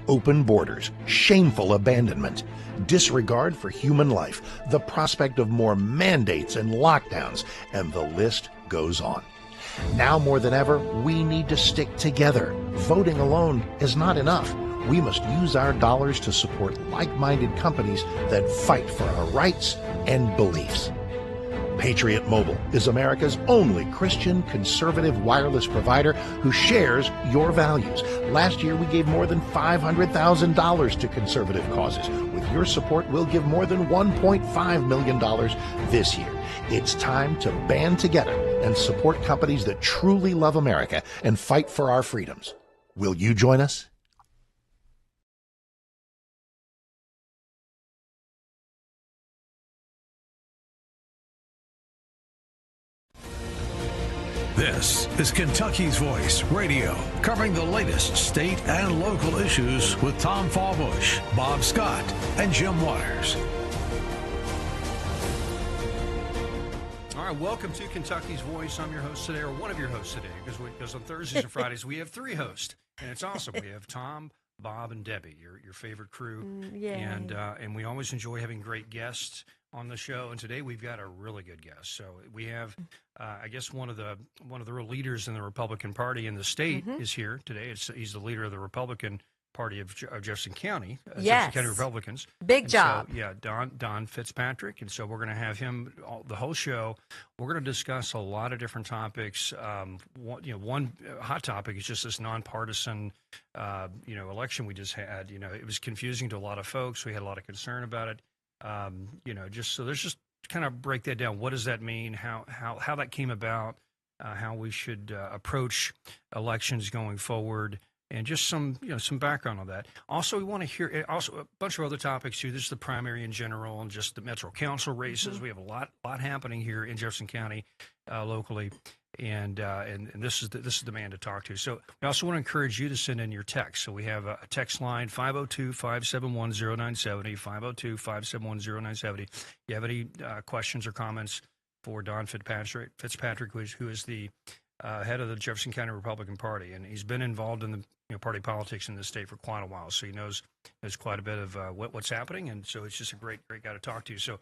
open borders, shameful abandonment, disregard for human life, the prospect of more mandates and lockdowns, and the list goes on. Now more than ever, we need to stick together. Voting alone is not enough. We must use our dollars to support like-minded companies that fight for our rights and beliefs. Patriot Mobile is America's only Christian conservative wireless provider who shares your values. Last year, we gave more than $500,000 to conservative causes. With your support, we'll give more than $1.5 million this year. It's time to band together and support companies that truly love America and fight for our freedoms. Will you join us? This is Kentucky's Voice Radio, covering the latest state and local issues with Tom Fallbush, Bob Scott, and Jim Waters. All right, welcome to Kentucky's Voice. I'm your host today, or one of your hosts today, because on Thursdays and Fridays we have three hosts, and it's awesome. We have Tom, Bob, and Debbie, your favorite crew, and we always enjoy having great guests on the show. And today we've got a really good guest. So we have, I guess, one of the real leaders in the Republican Party in the state is here today. He's the leader of the Republican Party of Jefferson County, Jefferson County Republicans. Big job. So, Don Fitzpatrick. And so we're going to have him the whole show. We're going to discuss a lot of different topics. One hot topic is just this nonpartisan, election we just had. It was confusing to a lot of folks. We had a lot of concern about it. Let's kind of break that down. What does that mean? How that came about? How we should approach elections going forward? And just some background on that. Also, we want to hear a bunch of other topics too. This is the primary in general, and just the Metro Council races. We have a lot happening here in Jefferson County, locally, and this is the man to talk to. So we also want to encourage you to send in your text. So we have a text line 502-571-0970, 502-571-0970. If you have any questions or comments for Don Fitzpatrick, who is the head of the Jefferson County Republican Party, and he's been involved in the party politics in the state for quite a while, so he knows quite a bit of what's happening, and so it's just a great guy to talk to. So,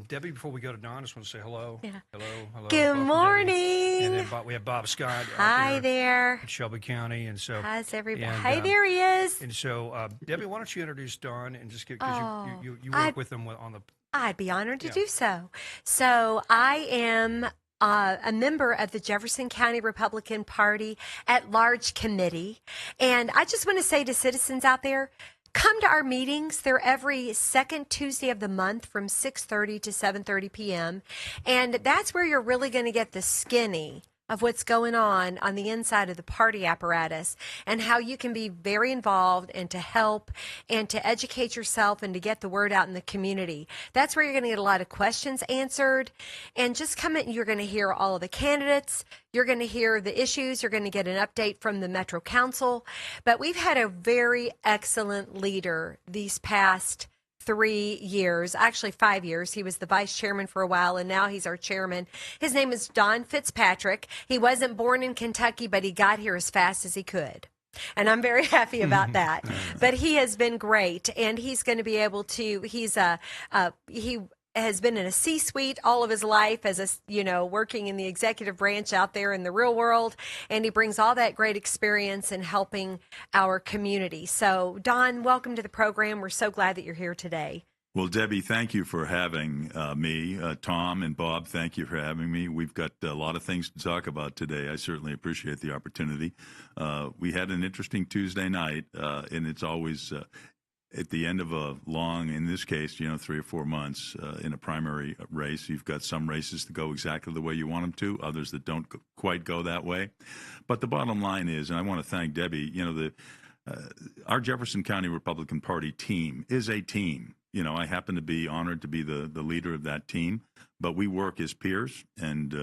Debbie, before we go to Don, I just want to say hello. Yeah. Hello. Good morning. And then we have Bob Scott. Hi there. In Shelby County, and so how's everybody? Hi, there he is. And so, Debbie, why don't you introduce Don and just because you work with him on the. I'd be honored to do so. So I am a member of the Jefferson County Republican Party at Large Committee. And I just want to say to citizens out there, come to our meetings. They're every second Tuesday of the month from 6:30 to 7:30 p.m. And that's where you're really going to get the skinny of what's going on the inside of the party apparatus and how you can be very involved and to help and to educate yourself and to get the word out in the community. That's where you're going to get a lot of questions answered. And just come in, you're going to hear all of the candidates. You're going to hear the issues. You're going to get an update from the Metro Council. But we've had a very excellent leader these past 3 years, actually 5 years. He was the vice chairman for a while, and now he's our chairman. His name is Don Fitzpatrick. He wasn't born in Kentucky, but he got here as fast as he could. And I'm very happy about that. But he has been great, and he's going to be able to, he has been in a C-suite all of his life as working in the executive branch out there in the real world. And he brings all that great experience in helping our community. So, Don, welcome to the program. We're so glad that you're here today. Well, Debbie, thank you for having me. Tom and Bob, thank you for having me. We've got a lot of things to talk about today. I certainly appreciate the opportunity. We had an interesting Tuesday night, and it's always at the end of a long, in this case, 3 or 4 months in a primary race. You've got some races that go exactly the way you want them to, others that don't quite go that way. But the bottom line is, and I want to thank Debbie, our Jefferson County Republican Party team is a team. I happen to be honored to be the leader of that team, but we work as peers. And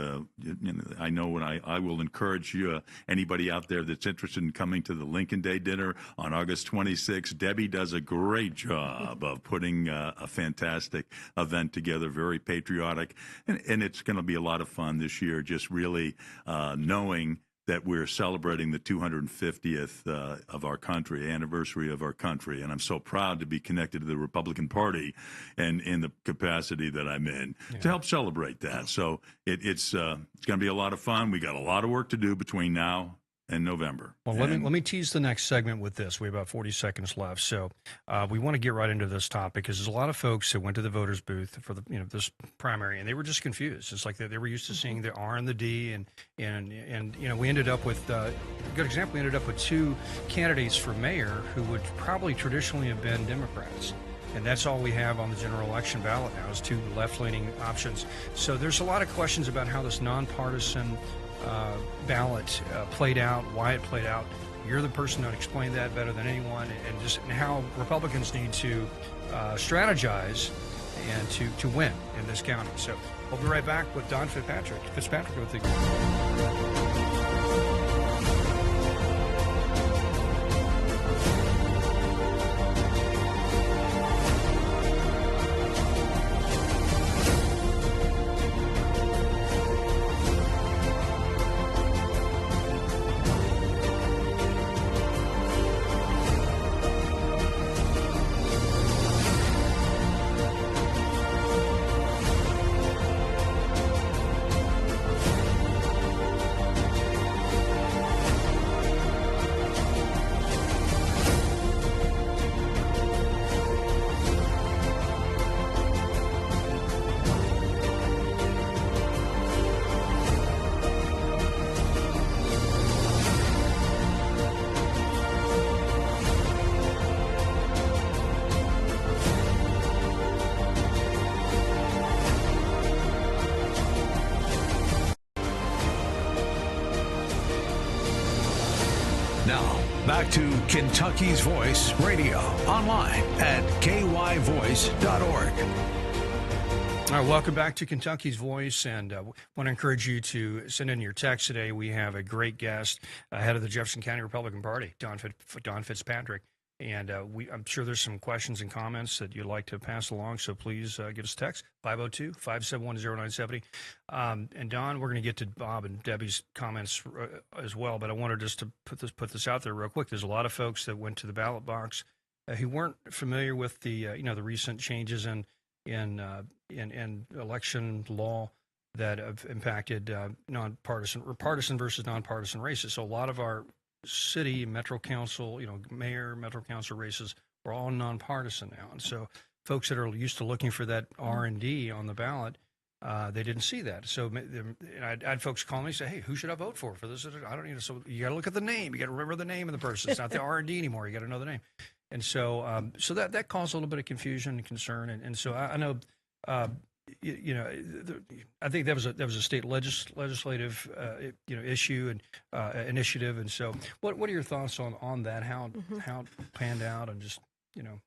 I know when I will encourage you, anybody out there that's interested in coming to the Lincoln Day dinner on August 26th, Debbie does a great job of putting a fantastic event together, very patriotic. And it's going to be a lot of fun this year, just really knowing that we're celebrating the 250th of our country, anniversary of our country, and I'm so proud to be connected to the Republican Party, and in the capacity that I'm in, to help celebrate that. So it's going to be a lot of fun. We got a lot of work to do between now and November. Well, let me tease the next segment with this. We have about 40 seconds left, so we want to get right into this topic because there's a lot of folks that went to the voters' booth for the this primary, and they were just confused. It's like they were used to seeing the R and the D, and we ended up with a good example. We ended up with two candidates for mayor who would probably traditionally have been Democrats. And that's all we have on the general election ballot now is two left-leaning options. So there's a lot of questions about how this nonpartisan ballot played out, why it played out. You're the person that explained that better than anyone, and how Republicans need to strategize and to win in this county. So we'll be right back with Don Fitzpatrick with the. Now, back to Kentucky's Voice Radio, online at kyvoice.org. All right, welcome back to Kentucky's Voice, and want to encourage you to send in your text today. We have a great guest, head of the Jefferson County Republican Party, Don Fitzpatrick, and I'm sure there's some questions and comments that you'd like to pass along, so please give us a text, 502-571-0970. And Don, we're going to get to Bob and Debbie's comments as well, but I wanted just to put this out there real quick. There's a lot of folks that went to the ballot box who weren't familiar with the the recent changes in election law that have impacted partisan versus nonpartisan races. So a lot of our city, metro council, mayor, metro council races are all nonpartisan now. And so folks that are used to looking for that R&D on the ballot, they didn't see that. So I had folks call me and say, hey, who should I vote for this? I don't so you got to look at the name. You got to remember the name of the person. It's not the R&D anymore. You got to know the name. And so so that caused a little bit of confusion and concern. And so I know, I think that was a state legislative issue and initiative. And so what are your thoughts on that? How it panned out and just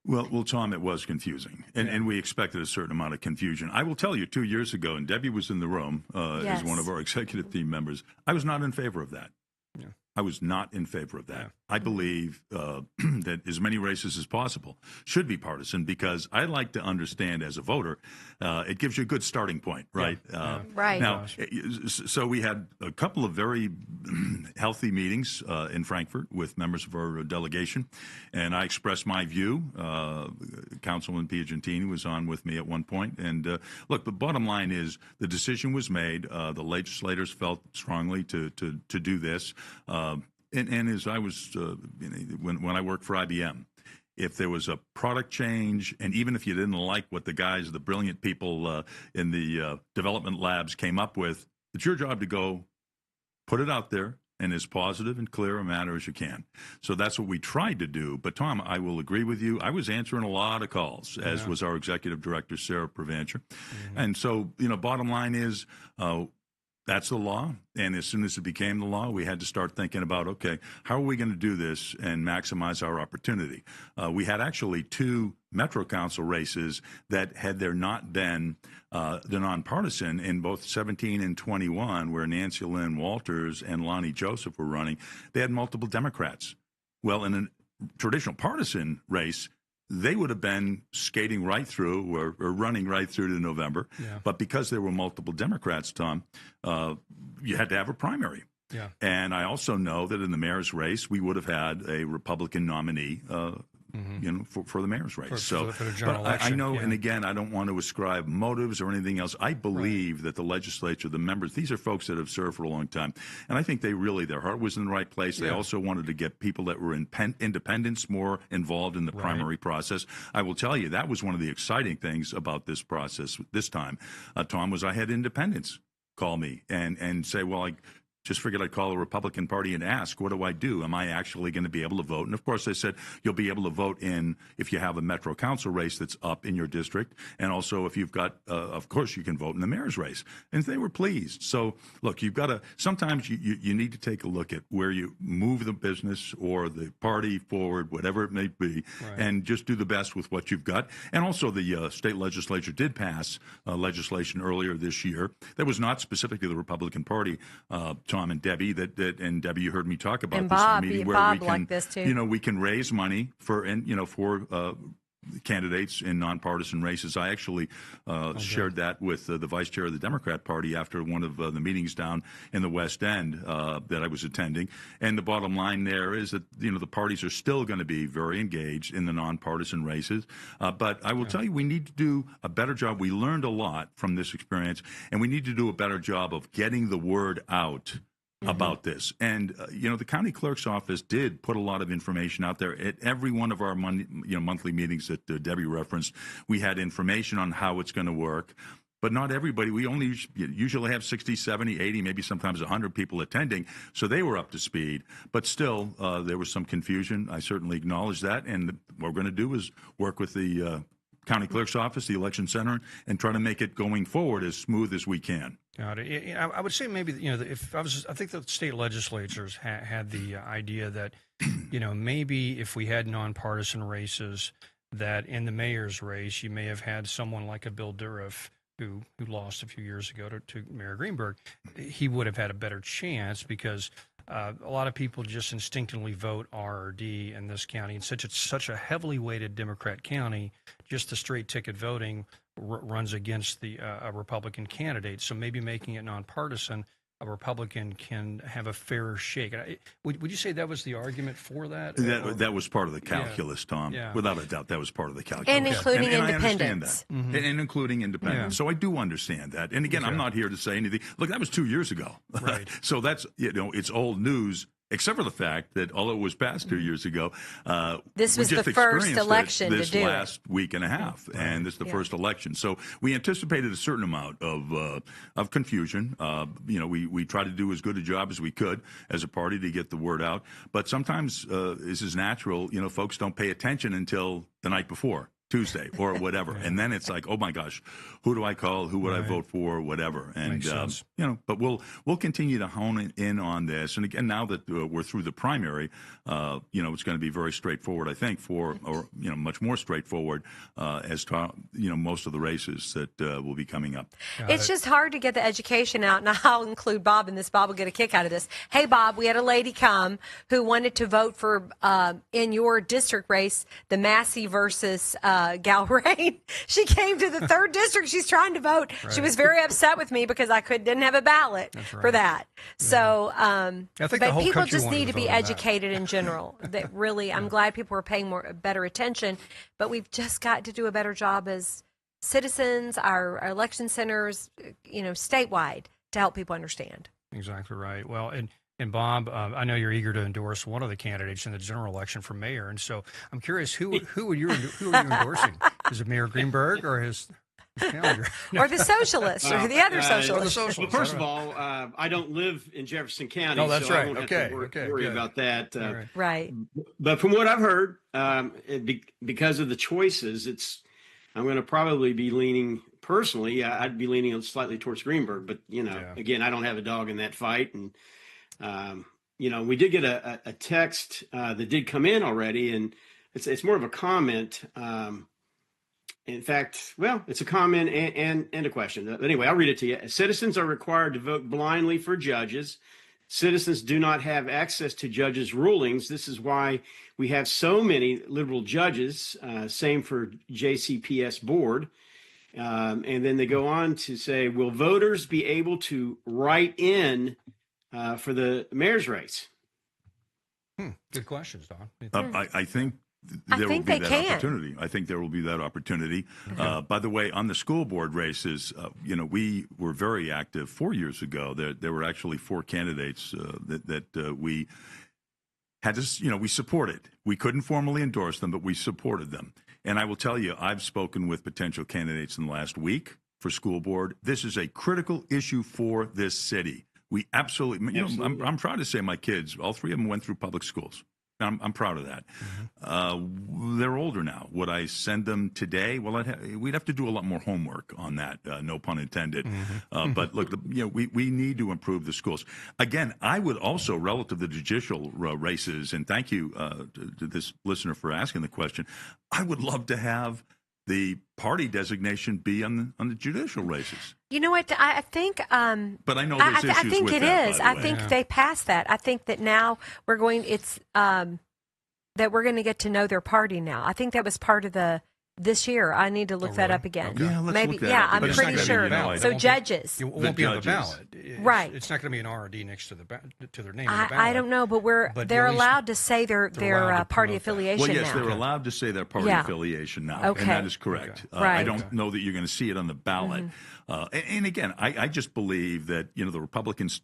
Well, Tom, it was confusing, and we expected a certain amount of confusion. I will tell you, 2 years ago, and Debbie was in the room as one of our executive team members, I was not in favor of that. Yeah. I was not in favor of that. Yeah. I believe that as many races as possible should be partisan because I like to understand as a voter, it gives you a good starting point, right? Yeah. Right. Now, so we had a couple of very healthy meetings in Frankfurt with members of our delegation, and I expressed my view. Councilman Piagentini was on with me at one point, and look, the bottom line is the decision was made. The legislators felt strongly to do this. And as I was, when I worked for IBM, if there was a product change, and even if you didn't like what the brilliant people in the development labs came up with, it's your job to go put it out there in as positive and clear a manner as you can. So that's what we tried to do. But, Tom, I will agree with you. I was answering a lot of calls, as was our executive director, Sarah Provancher. Mm-hmm. And so, bottom line is, that's the law, and as soon as it became the law, we had to start thinking about, okay, how are we going to do this and maximize our opportunity? We had actually 2 Metro Council races that had there not been the nonpartisan in both 17 and 21, where Nancy Lynn Walters and Lonnie Joseph were running, they had multiple Democrats. Well, in a traditional partisan race, they would have been skating right through or running right through to November. Yeah. But because there were multiple Democrats, Tom, you had to have a primary. Yeah. And I also know that in the mayor's race, we would have had a Republican nominee for the mayor's race. For the general but election. I know, yeah. and again, I don't want to ascribe motives or anything else. I believe that the legislature, the members, these are folks that have served for a long time. And I think their heart was in the right place. They also wanted to get people that were independents more involved in the primary process. I will tell you, that was one of the exciting things about this process this time, Tom, was I had independents call me and say, well, I just figured I'd call the Republican Party and ask, what do I do? Am I actually going to be able to vote? And of course, I said, you'll be able to vote in if you have a Metro Council race that's up in your district. And also if you've got, of course, you can vote in the mayor's race. And they were pleased. So, look, you've got to, sometimes you need to take a look at where you move the business or the party forward, whatever it may be, and just do the best with what you've got. And also the state legislature did pass legislation earlier this year that was not specific to the Republican Party, Tom and Debbie, and Debbie, you heard me talk about and this Bob, in the meeting where Bob we can, liked this too. we can raise money for candidates in nonpartisan races. I actually shared that with the vice chair of the Democrat Party after one of the meetings down in the West End that I was attending. And the bottom line there is that, the parties are still going to be very engaged in the nonpartisan races. But I will tell you, we need to do a better job. We learned a lot from this experience, and we need to do a better job of getting the word out about this. And, the county clerk's office did put a lot of information out there. At every one of our monthly meetings that Debbie referenced, we had information on how it's going to work. But not everybody. We only usually have 60, 70, 80, maybe sometimes 100 people attending. So they were up to speed. But still, there was some confusion. I certainly acknowledge that. And what we're going to do is work with the county clerk's office, the election center, and try to make it going forward as smooth as we can. Got it. I would say maybe, I think the state legislatures had the idea that, maybe if we had nonpartisan races, that in the mayor's race, you may have had someone like a Bill Dourif who lost a few years ago to Mayor Greenberg. He would have had a better chance because a lot of people just instinctively vote R or D in this county. In such a heavily weighted Democrat county, just the straight ticket voting runs against a Republican candidate. So maybe making it nonpartisan, a Republican can have a fairer shake. Would you say that was the argument for that? That was part of the calculus, Tom. Yeah. Without a doubt, that was part of the calculus. And including and independents. I understand that. And including independents. So I do understand that. And again, I'm not here to say anything. Look, that was 2 years ago. Right. So that's, it's old news. Except for the fact that, although it was passed 2 years ago, this was we just the first experienced election this to do last week and a half, and this is the first election. So we anticipated a certain amount of confusion. We tried to do as good a job as we could as a party to get the word out. But sometimes this is natural. Folks don't pay attention until the night before. Tuesday or whatever. And then it's like, oh my gosh, who do I call? Who would I vote for? Whatever. And, but we'll continue to hone in on this. And again, now that we're through the primary, it's going to be very straightforward, I think, much more straightforward as to, most of the races that will be coming up. It's just hard to get the education out, and I'll include Bob in this. Bob will get a kick out of this. Hey, Bob, we had a lady come who wanted to vote for, in your district race, the Massey versus Galrain. She came to the 3rd district. She's trying to vote. Right. She was very upset with me because I didn't have a ballot for that. So, I think but people just need to be educated in general. That really, I'm glad people are paying better attention, but we've just got to do a better job as citizens, our election centers, statewide, to help people understand. Exactly right. Well, and Bob, I know you're eager to endorse one of the candidates in the general election for mayor, and so I'm curious who are you endorsing? Is it Mayor Greenberg or his calendar? Or the socialists, or the other socialists? Well, first of all, I don't live in Jefferson County, oh, that's so right. I won't have to worry about that. Right. But from what I've heard, because of the choices, I'm going to probably be leaning. Personally, I'd be leaning slightly towards Greenberg, but again, I don't have a dog in that fight, and. We did get a text that did come in already, and it's more of a comment. In fact, it's a comment and a question. But anyway, I'll read it to you. Citizens are required to vote blindly for judges. Citizens do not have access to judges' rulings. This is why we have so many liberal judges. Same for JCPS board. And then they go on to say, will voters be able to write in for the mayor's race? Good questions, Don. I think I there think will be they that can. opportunity. I think there will be that opportunity. By the way, on the school board races, we were very active 4 years ago. There were actually 4 candidates that we had to, we supported. We couldn't formally endorse them, but we supported them. And I will tell you, I've spoken with potential candidates in the last week for school board. This is a critical issue for this city. We absolutely. I'm proud to say my kids, all 3 of them went through public schools. I'm proud of that. They're older now. Would I send them today? Well, we'd have to do a lot more homework on that. No pun intended. But look, we need to improve the schools. Again, I would also, relative to the judicial races, and thank you to this listener for asking the question, I would love to have the party designation be on the judicial races. You know what? I think. But I know there's issues I think with it that, is. by the I way. think they passed that. I think that now we're going. It's that we're going to get to know their party now. I think that was part of this year. I need to look that up again. Okay. Yeah, let's Maybe. look that Yeah, up I'm again. But it's pretty not gonna be sure. on the ballot. So It won't be- judges. It won't be on the judges. ballot. Right. It's not going to be an RD next to to their name on the ballot. I don't know, but they're at least allowed to say their allowed to party promote that. affiliation Well, yes, now. they're allowed to say their party Yeah. affiliation now, Okay. and that is correct. Okay. Right. I don't know that you're going to see it on the ballot. And again, I just believe that the Republicans,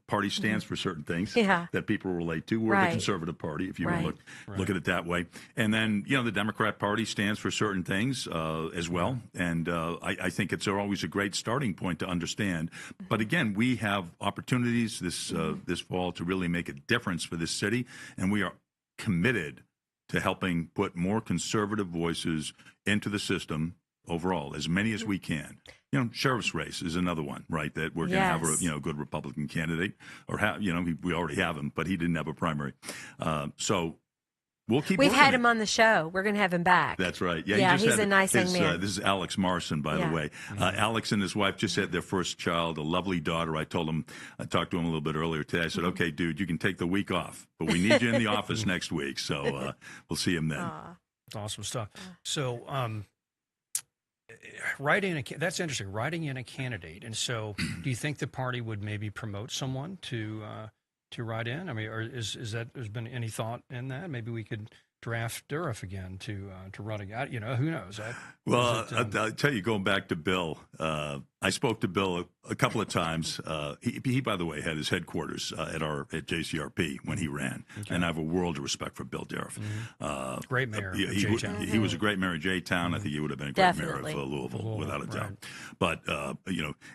party stands for certain things Yeah. that people relate to. We're Right. the conservative party, if you want Right. to look at it that way. And then the Democrat Party stands for certain things as well. And I think it's always a great starting point to understand. But again, we have opportunities this fall to really make a difference for this city, and we are committed to helping put more conservative voices into the system overall, as many as we can. Sheriff's race is another one, right? That we're going to have a good Republican candidate, or we already have him, but he didn't have a primary. So we'll keep. We've working had it. him on the show. We're going to have him back. That's right. Yeah, he just he's had a nice young his, man. This is Alex Marson, by the way. Alex and his wife just had their first child, a lovely daughter. I talked to him a little bit earlier today. I said, okay, dude, you can take the week off, but we need you in the office next week. So we'll see him then. That's awesome stuff. So, that's interesting. Writing in a candidate, and so, do you think the party would maybe promote someone to write in? I mean, or is that there's been any thought in that? Maybe we could draft Durriff again to run again. Who knows? Well, I'll tell you, going back to Bill, I spoke to Bill a couple of times. He, by the way, had his headquarters at JCRP when he ran, and I have a world of respect for Bill Durriff. Great mayor of he J-Town. He was a great mayor of J-Town. I think he would have been a great Definitely. mayor of Louisville, without a doubt. Right. But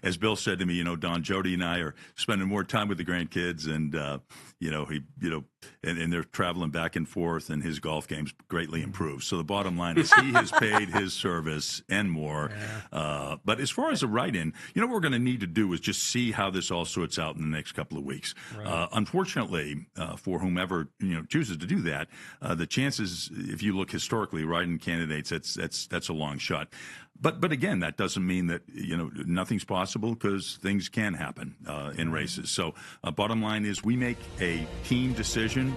as Bill said to me, Don, Jody, and I are spending more time with the grandkids, and and they're traveling back and forth, and his golf game's greatly improved. So the bottom line is he has paid his service and more. Yeah. But as far as the write-in, what we're going to need to do is just see how this all sorts out in the next couple of weeks. Right. Unfortunately, for whomever chooses to do that, the chances, if you look historically, write-in candidates, that's a long shot. But again, that doesn't mean that nothing's possible, because things can happen in races. So bottom line is we make a team decision.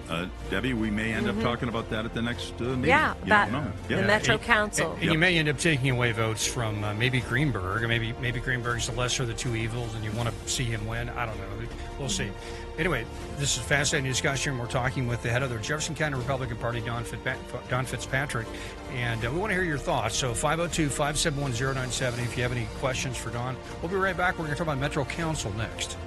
Debbie, we may end up talking about that at the next meeting. Yeah, You don't about know. the Yeah. Metro Council. And you may end up taking away votes from maybe Greenberg, or maybe Greenberg's the lesser of the two evils, and you want to see him win. I don't know. We'll see. Anyway, this is a fascinating discussion. We're talking with the head of the Jefferson County Republican Party, Don Fitzpatrick, and we want to hear your thoughts. So 502-571-0970 if you have any questions for Don. We'll be right back. We're going to talk about Metro Council next.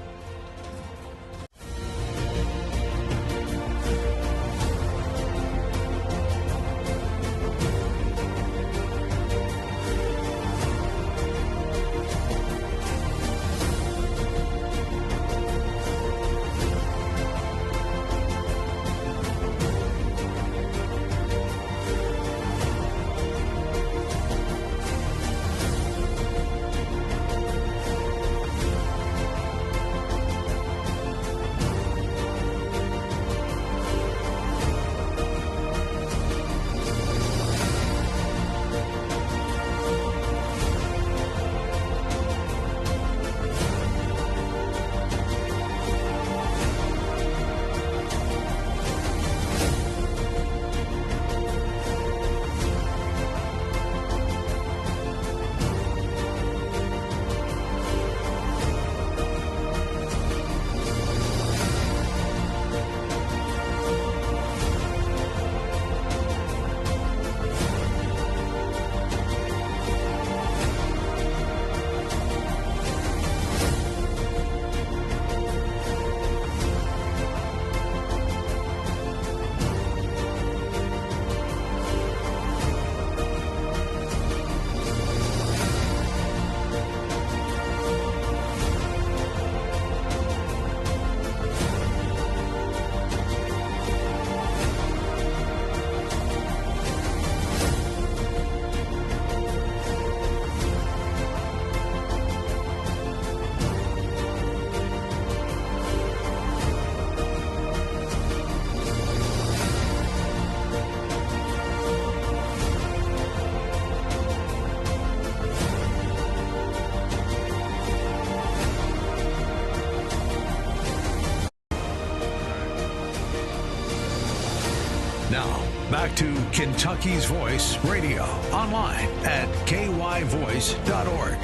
back to Kentucky's Voice Radio, online at kyvoice.org.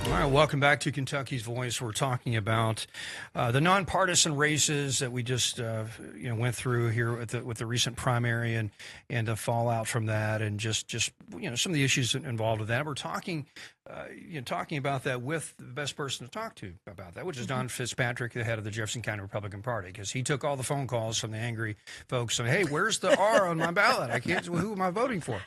All right, welcome back to Kentucky's Voice. We're talking about the nonpartisan races that we just went through here with the recent primary and the fallout from that, and just some of the issues involved with that. We're talking about that with the best person to talk to about that, which is Don Fitzpatrick, the head of the Jefferson County Republican Party, because he took all the phone calls from the angry folks saying, "Hey, where's the R on my ballot? I can't. Who am I voting for?"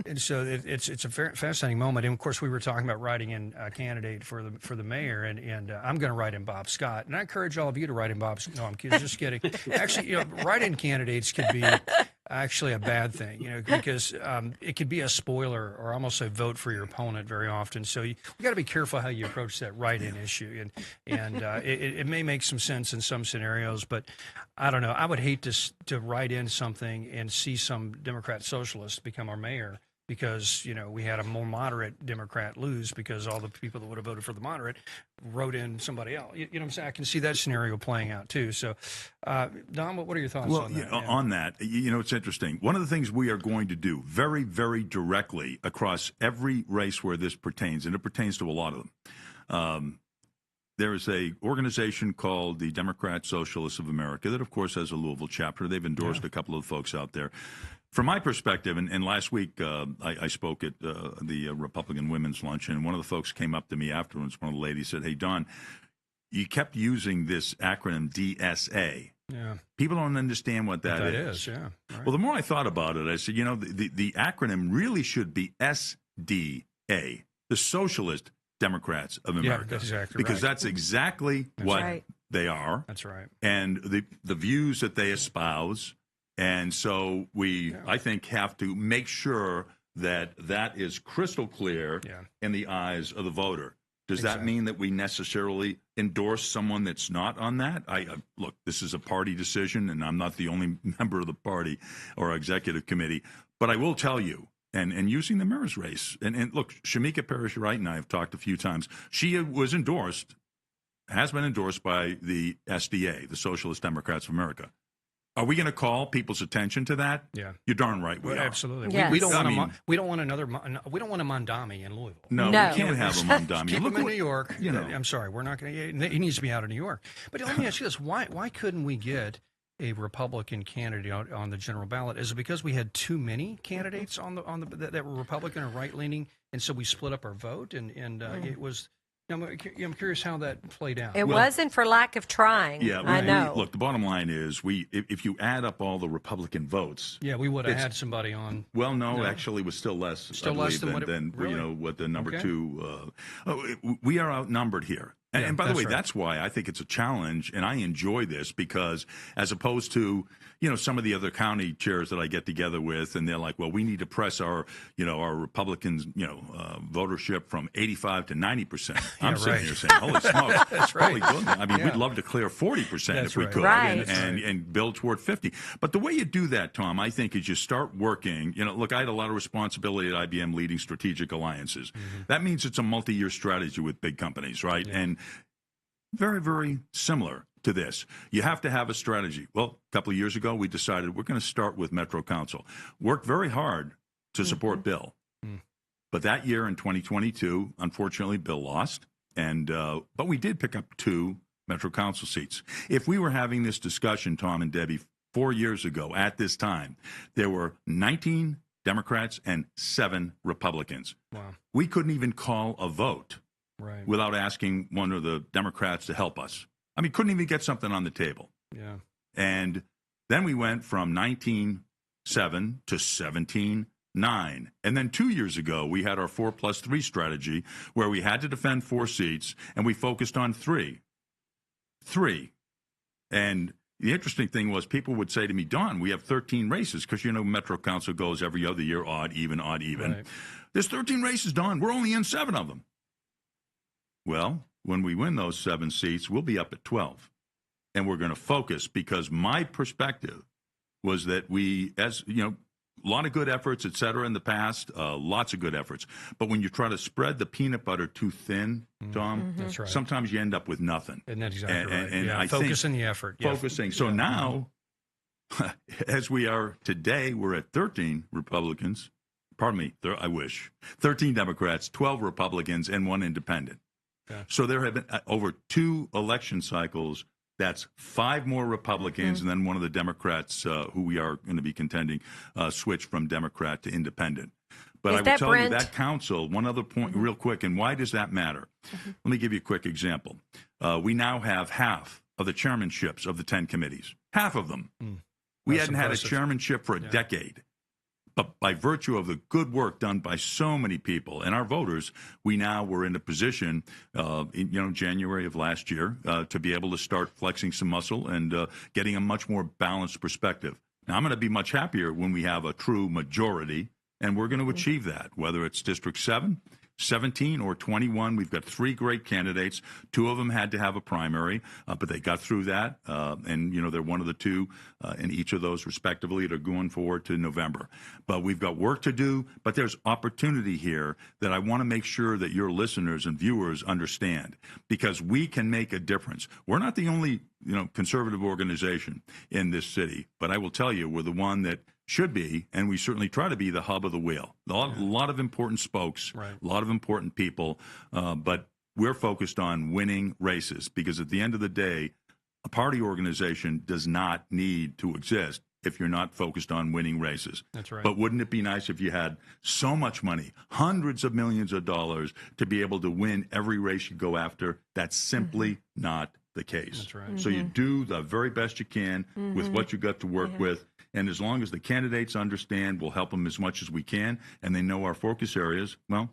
And so it's a fascinating moment. And of course, we were talking about writing in a candidate for the mayor, and I'm going to write in Bob Scott. And I encourage all of you to write in Bob Scott. No, I'm just kidding. Actually, write-in candidates could be actually a bad thing, because it could be a spoiler or almost a vote for your opponent very often. So you got to be careful how you approach that write-in issue. And it may make some sense in some scenarios, but I don't know. I would hate to write in something and see some Democrat socialist become our mayor, because we had a more moderate Democrat lose because all the people that would have voted for the moderate wrote in somebody else. You know what I'm saying? I can see that scenario playing out too. So, Don, what are your thoughts on that? On that, it's interesting. One of the things we are going to do very, very directly across every race where this pertains, and it pertains to a lot of them. There is a organization called the Democrat Socialists of America that, of course, has a Louisville chapter. They've endorsed a couple of folks out there. From my perspective, and last week I spoke at the Republican Women's Luncheon, and one of the folks came up to me afterwards, one of the ladies said, "Hey, Don, you kept using this acronym DSA. Yeah. People don't understand what that is. Yeah. Right. Well, the more I thought about it, I said, the acronym really should be SDA, the Socialist Democrats of America. Yeah, that's exactly because that's exactly what they are. That's right. And the views that they espouse. And so I think, have to make sure that is crystal clear in the eyes of the voter. Does that mean that we necessarily endorse someone that's not on that? Look, this is a party decision, and I'm not the only member of the party or executive committee. But I will tell you, and using the mayor's race, and look, Shamika Parrish-Wright and I have talked a few times. She has been endorsed by the SDA, the Socialist Democrats of America. Are we going to call people's attention to that? Yeah, you're darn right we are. Absolutely. Yes. We don't want a Mondami in Louisville. No, we can't have a Mondami. Keep him in New York. I'm sorry, we're not going to. He needs to be out of New York. But let me ask you this: Why couldn't we get a Republican candidate on the general ballot? Is it because we had too many candidates that were Republican or right leaning, and so we split up our vote? And it was. I'm curious how that played out. It wasn't for lack of trying. Yeah, I know. Look, the bottom line is, if you add up all the Republican votes, we would have had somebody on. Well, no, actually, it was still less. Still less than what the number two. We are outnumbered here. And by the way, that's why I think it's a challenge, and I enjoy this, because as opposed to some of the other county chairs that I get together with, and they're like, well, we need to press our Republicans votership from 85 to 90%. I'm sitting here saying, holy smokes, that's right. Holy goodness. I mean, we'd love to clear 40% if we could, and build toward 50. But the way you do that, Tom, I think, is you start working. Look, I had a lot of responsibility at IBM leading strategic alliances. Mm-hmm. That means it's a multi-year strategy with big companies, right? Yeah. And very, very similar to this. You have to have a strategy. Well, a couple of years ago, we decided we're going to start with Metro Council. Worked very hard to support Bill. Mm. But that year in 2022, unfortunately, Bill lost. But we did pick up 2 Metro Council seats. If we were having this discussion, Tom and Debbie, 4 years ago at this time, there were 19 Democrats and 7 Republicans. Wow. We couldn't even call a vote. Right. Without asking one of the Democrats to help us. I mean, couldn't even get something on the table. Yeah. And then we went from 19-7 to 17-9. And then 2 years ago, we had our 4+3 strategy, where we had to defend 4 seats, and we focused on 3. And the interesting thing was, people would say to me, Don, we have 13 races, because Metro Council goes every other year, odd, even. Right. There's 13 races, Don. We're only in 7 of them. Well, when we win those 7 seats, we'll be up at 12. And we're going to focus, because my perspective was that we, as a lot of good efforts, et cetera, in the past, lots of good efforts. But when you try to spread the peanut butter too thin, Tom, that's right. Sometimes you end up with nothing. And that's exactly right. And I focusing the effort. Focusing. So now as we are today, we're at 13 Republicans. Pardon me, I wish. 13 Democrats, 12 Republicans, and 1 independent. Yeah. So there have been over 2 election cycles. That's 5 more Republicans, and then one of the Democrats who we are going to be contending switched from Democrat to independent. But I will tell you that council, one other point real quick, and why does that matter? Let me give you a quick example. We now have half of the chairmanships of the 10 committees, half of them. We hadn't had a chairmanship for a decade. But by virtue of the good work done by so many people and our voters, we now were in a position, in January of last year, to be able to start flexing some muscle and getting a much more balanced perspective. Now, I'm going to be much happier when we have a true majority, and we're going to achieve that, whether it's District 7, 17 or 21. We've got 3 great candidates. 2 of them had to have a primary, but they got through that. And, they're one of the 2 in each of those respectively that are going forward to November. But we've got work to do, but there's opportunity here that I want to make sure that your listeners and viewers understand, because we can make a difference. We're not the only, conservative organization in this city, but I will tell you, we're the one that should be, and we certainly try to be, the hub of the wheel. A lot of important spokes, right. A lot of important people, but we're focused on winning races, because at the end of the day, a party organization does not need to exist if you're not focused on winning races. That's right. But wouldn't it be nice if you had so much money, hundreds of millions of dollars, to be able to win every race you go after? That's simply not the case. That's right. So you do the very best you can with what you got to work with. And as long as the candidates understand, we'll help them as much as we can, and they know our focus areas, well,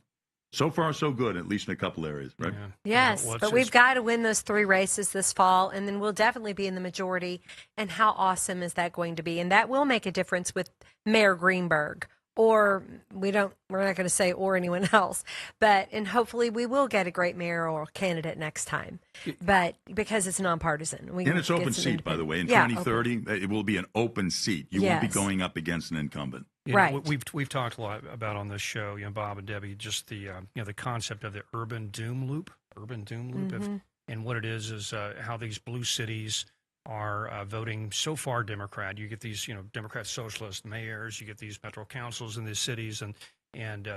so far so good, at least in a couple areas, right? Yeah. Yes, but we've got to win those 3 races this fall, and then we'll definitely be in the majority. And how awesome is that going to be? And that will make a difference with Mayor Greenberg. Or we're not going to say or anyone else, and hopefully we will get a great mayoral candidate next time, but because it's nonpartisan. And it's open seat, by the way. In 2030, it will be an open seat. You won't be going up against an incumbent. Right. We've talked a lot about on this show, Bob and Debbie, just the the concept of the urban doom loop, and what it is how these blue cities are voting so far Democrat. You get these, Democrat socialist mayors. You get these metro councils in these cities, and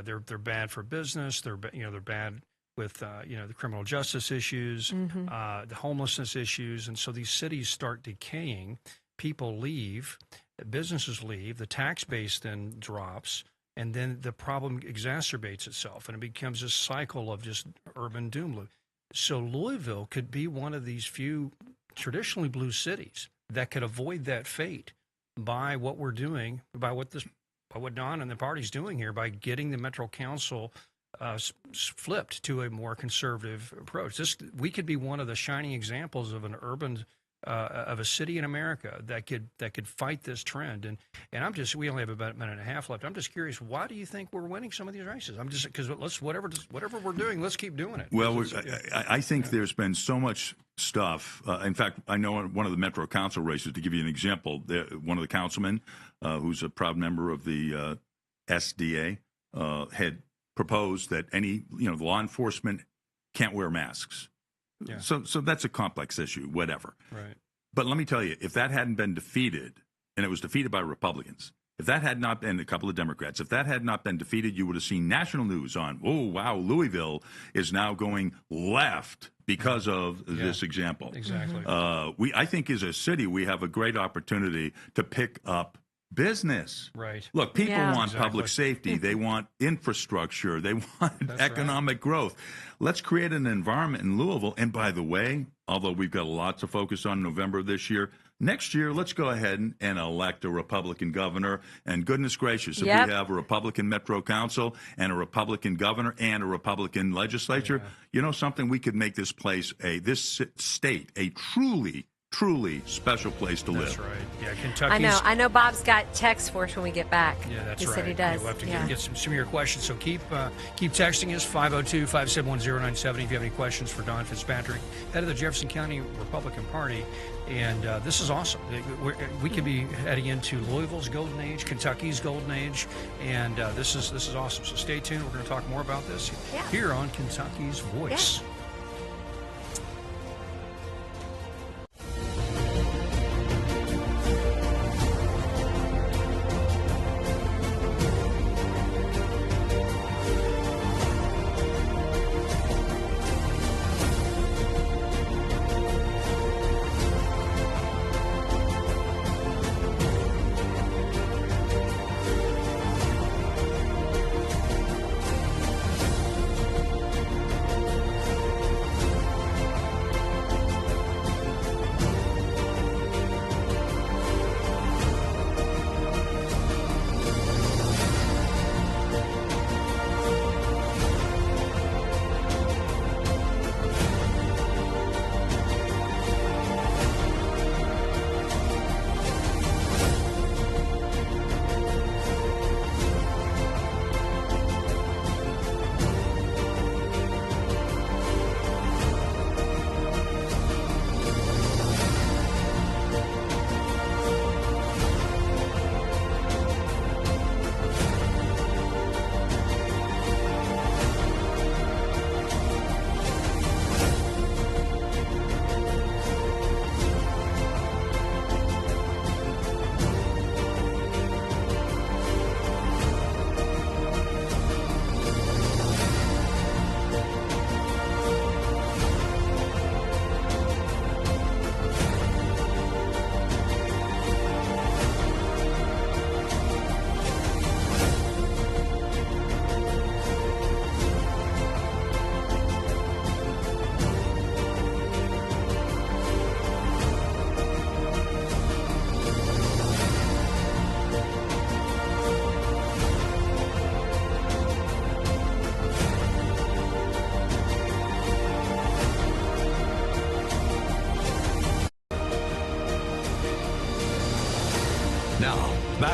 they're bad for business. They're bad with the criminal justice issues, the homelessness issues, and so these cities start decaying. People leave, businesses leave, the tax base then drops, and then the problem exacerbates itself, and it becomes a cycle of just urban doom loop. So Louisville could be one of these few traditionally blue cities that could avoid that fate by what we're doing, by what Don and the party's doing here, by getting the Metro Council flipped to a more conservative approach. We could be one of the shining examples of an urban of a city in America that could fight this trend. And we only have about a minute and a half left. I'm just curious, why do you think we're winning some of these races? Because whatever we're doing, let's keep doing it. Well, I think there's been so much stuff. In fact, I know one of the Metro Council races, to give you an example, one of the councilmen, who's a proud member of the SDA, had proposed that any law enforcement can't wear masks. Yeah. So that's a complex issue, whatever. Right. But let me tell you, if that hadn't been defeated, and it was defeated by Republicans, if that had not been a couple of Democrats, if that had not been defeated, you would have seen national news on, oh, wow, Louisville is now going left because of this example. Exactly. I think as a city, we have a great opportunity to pick up business. Right. Look, people want public safety. They want infrastructure. They want economic growth. Let's create an environment in Louisville. And by the way, although we've got a lot to focus on in November of this year, next year, let's go ahead and elect a Republican governor. And goodness gracious, if we have a Republican Metro Council and a Republican governor and a Republican legislature, you know something? We could make this place, this state, a truly special place to live. That's right. Yeah, Kentucky's... I know Bob's got texts for us when we get back. Yeah, that's right. He said he does. We'll have to get some of your questions. So keep texting us, 502-571-0970 if you have any questions for Don Fitzpatrick, head of the Jefferson County Republican Party. And this is awesome. We could be heading into Louisville's golden age, Kentucky's golden age, and this is awesome. So stay tuned. We're going to talk more about this here on Kentucky's Voice. Yeah.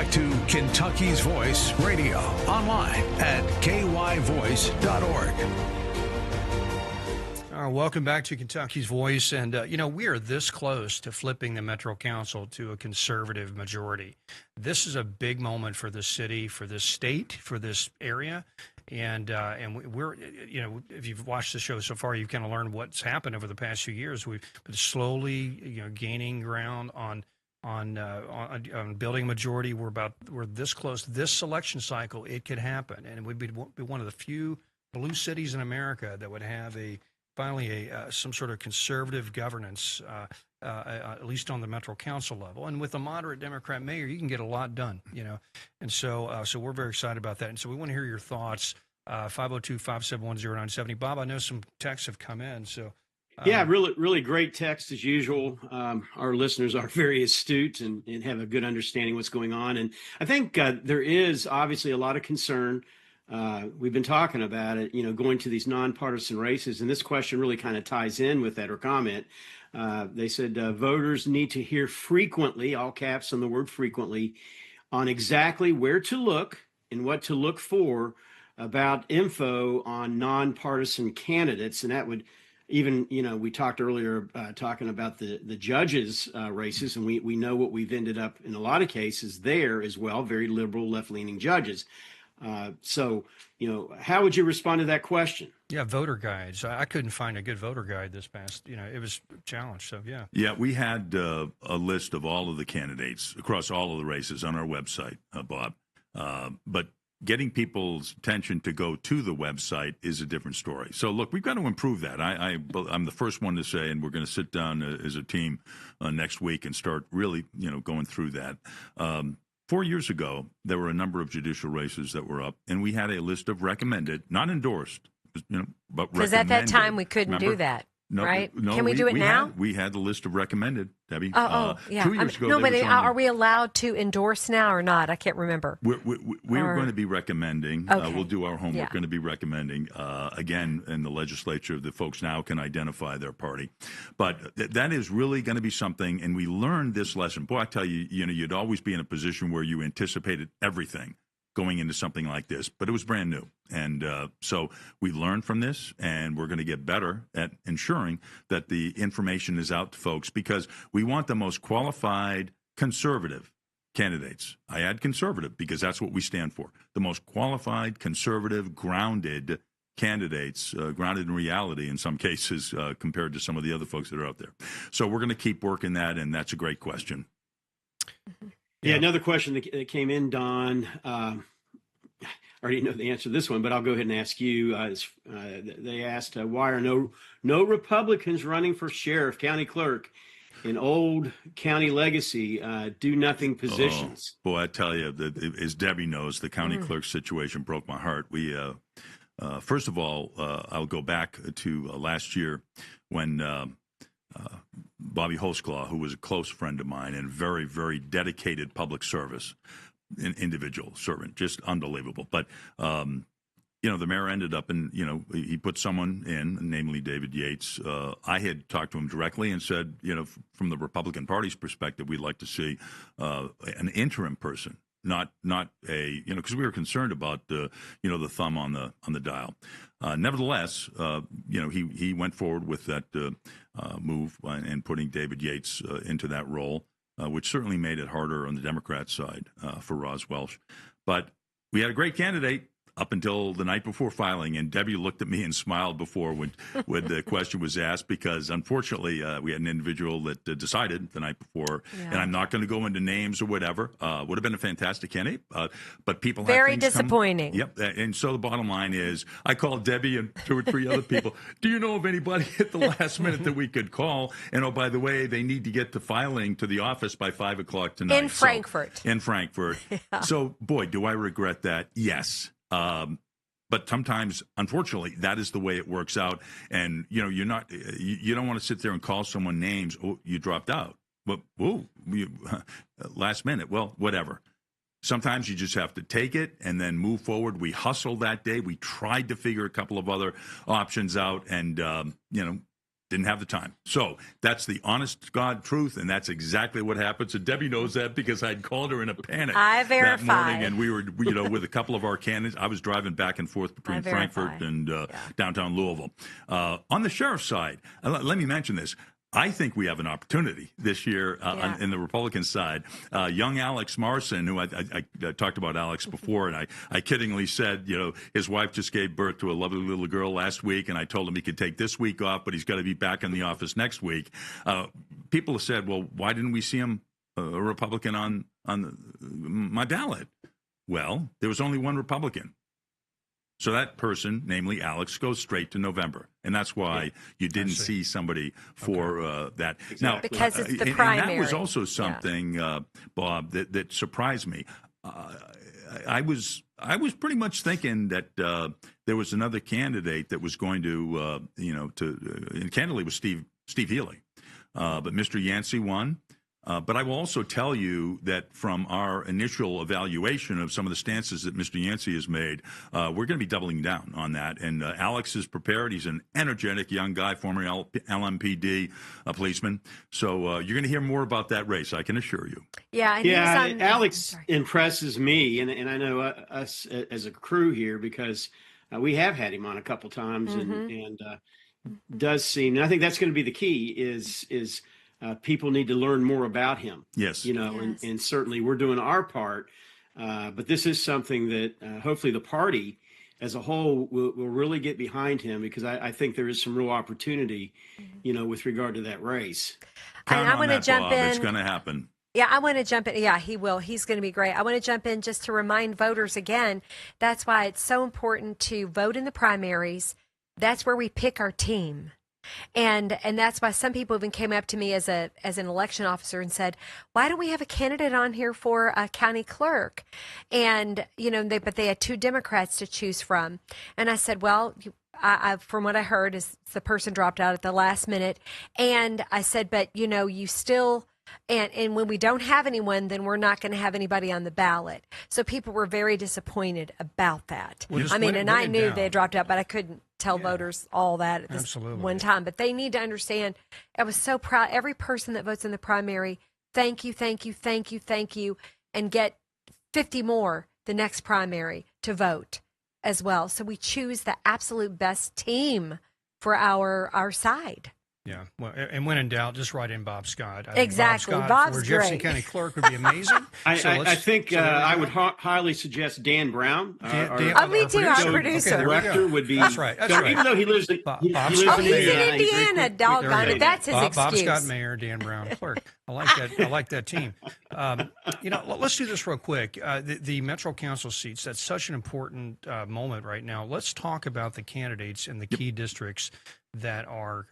back to Kentucky's Voice Radio, online at kyvoice.org. Welcome back to Kentucky's Voice. And, we are this close to flipping the Metro Council to a conservative majority. This is a big moment for this city, for this state, for this area. And we're, if you've watched the show so far, you've kind of learned what's happened over the past few years. We've been slowly, gaining ground on building a majority. We're this close. This election cycle, it could happen, and it would be one of the few blue cities in America that would have finally some sort of conservative governance, at least on the Metro Council level. And with a moderate Democrat mayor, you can get a lot done, And so we're very excited about that. And so we want to hear your thoughts. 502-571-0970. Bob, I know some texts have come in, so. Yeah, really, really great text as usual. Our listeners are very astute and have a good understanding of what's going on. And I think there is obviously a lot of concern. We've been talking about it, going to these nonpartisan races. And this question really kind of ties in with that or comment. They said voters need to hear frequently, all caps on the word frequently, on exactly where to look and what to look for about info on nonpartisan candidates. And that would even, we talked earlier talking about the judges' races, and we know what we've ended up in a lot of cases there as well, very liberal, left-leaning judges. So, how would you respond to that question? Yeah, voter guides. I couldn't find a good voter guide this past, it was a challenge. So, yeah. Yeah, we had a list of all of the candidates across all of the races on our website, Bob. But getting people's attention to go to the website is a different story. So, look, we've got to improve that. I'm the first one to say, and we're going to sit down as a team next week and start really, going through that. 4 years ago, there were a number of judicial races that were up, and we had a list of recommended, not endorsed, but recommended. Because at that time, we couldn't do that. No, right? No, Can we do it now? We had the list of recommended, Debbie. Yeah. 2 years ago, no, but are we allowed to endorse now or not? I can't remember. We're going to be recommending. Okay. We'll do our homework. Going to be recommending again in the legislature. The folks now can identify their party, but that is really going to be something. And we learned this lesson. Boy, I tell you, you'd always be in a position where you anticipated everything going into something like this, but it was brand new. And so we learned from this, and we're going to get better at ensuring that the information is out to folks, because we want the most qualified conservative candidates. I add conservative because that's what we stand for. The most qualified, conservative, grounded candidates, grounded in reality in some cases compared to some of the other folks that are out there. So we're going to keep working that, and that's a great question. Yeah, another question that came in, Don. I already know the answer to this one, but I'll go ahead and ask you. They asked, why are no Republicans running for sheriff, county clerk in old county legacy, do-nothing positions? Oh, boy, I tell you, as Debbie knows, the county clerk situation broke my heart. We, first of all, I'll go back to last year when Bobby Holsclaw, who was a close friend of mine and very, very dedicated public service individual servant, just unbelievable. But, the mayor ended up in, he put someone in, namely David Yates. I had talked to him directly and said, from the Republican Party's perspective, we'd like to see an interim person, not a, because we were concerned about the thumb on the dial. Nevertheless, he went forward with that move and putting David Yates into that role, which certainly made it harder on the Democrat side for Roz Welch. But we had a great candidate up until the night before filing, and Debbie looked at me and smiled before when the question was asked, because unfortunately we had an individual that decided the night before, and I'm not going to go into names or whatever. Would have been a fantastic candidate, but people had very disappointing. Yep, and so the bottom line is, I called Debbie and 2 or 3 other people. Do you know of anybody at the last minute that we could call? And oh, by the way, they need to get to filing to the office by 5 o'clock tonight in Frankfort. In Frankfort. Yeah. So, boy, do I regret that? Yes. But sometimes, unfortunately, that is the way it works out. And, you don't want to sit there and call someone names. Oh, you dropped out. But, last minute. Well, whatever. Sometimes you just have to take it and then move forward. We hustled that day. We tried to figure a couple of other options out, and, Didn't have the time. So that's the honest God truth, and that's exactly what happens. And Debbie knows that because I'd called her in a panic I verify. that morning, and we were, with a couple of our candidates. I was driving back and forth between Frankfort and downtown Louisville. On the sheriff's side, let me mention this. I think we have an opportunity this year in the Republican side. Young Alex Morrison, who I talked about Alex before, and I kiddingly said, his wife just gave birth to a lovely little girl last week, and I told him he could take this week off, but he's got to be back in the office next week. People have said, well, why didn't we see him, a Republican, on my ballot? Well, there was only one Republican. So that person, namely Alex, goes straight to November. And that's why you didn't see somebody for that. Exactly. Now, because it's the primary. And that was also something, Bob, that surprised me. I was pretty much thinking that there was another candidate that was going to, and candidly was Steve Healy. But Mr. Yancey won. But I will also tell you that from our initial evaluation of some of the stances that Mr. Yancey has made, we're going to be doubling down on that. And Alex is prepared. He's an energetic young guy, former LMPD policeman. So you're going to hear more about that race, I can assure you. Yeah, and Alex impresses me, and I know us as a crew here because we have had him on a couple times, and does seem. And I think that's going to be the key. Is people need to learn more about him. Yes. And certainly we're doing our part. But this is something that hopefully the party as a whole will really get behind him, because I think there is some real opportunity, with regard to that race. Count I want to jump Bob. in. It's going to happen. Yeah, I want to jump in. Yeah, he will. He's going to be great. I want to jump in just to remind voters again. That's why it's so important to vote in the primaries. That's where we pick our team. And that's why some people even came up to me as an election officer and said, why don't we have a candidate on here for a county clerk? And, but they had 2 Democrats to choose from. And I said, well, I from what I heard is the person dropped out at the last minute. And I said, but, you still... And when we don't have anyone, then we're not going to have anybody on the ballot. So people were very disappointed about that. I knew they dropped out, but I couldn't tell voters all that at this one time. But they need to understand. I was so proud. Every person that votes in the primary, thank you, thank you, thank you, thank you, and get 50 more the next primary to vote as well. So we choose the absolute best team for our side. Yeah, well, and when in doubt, just write in Bob Scott. Exactly, Bob Scott Bob's for Jefferson great. County Clerk would be amazing. I think I would highly suggest Dan Brown. Me too, our producer. Director would be. That's right. Even though he lives in, Bob he lives Scott in he's in Mayor. Indiana, doggone it. That's his excuse. Bob Scott Mayor, Dan Brown Clerk. I like that. I like that team. Let's do this real quick. The Metro Council seats, that's such an important moment right now. Let's talk about the candidates in the key districts that are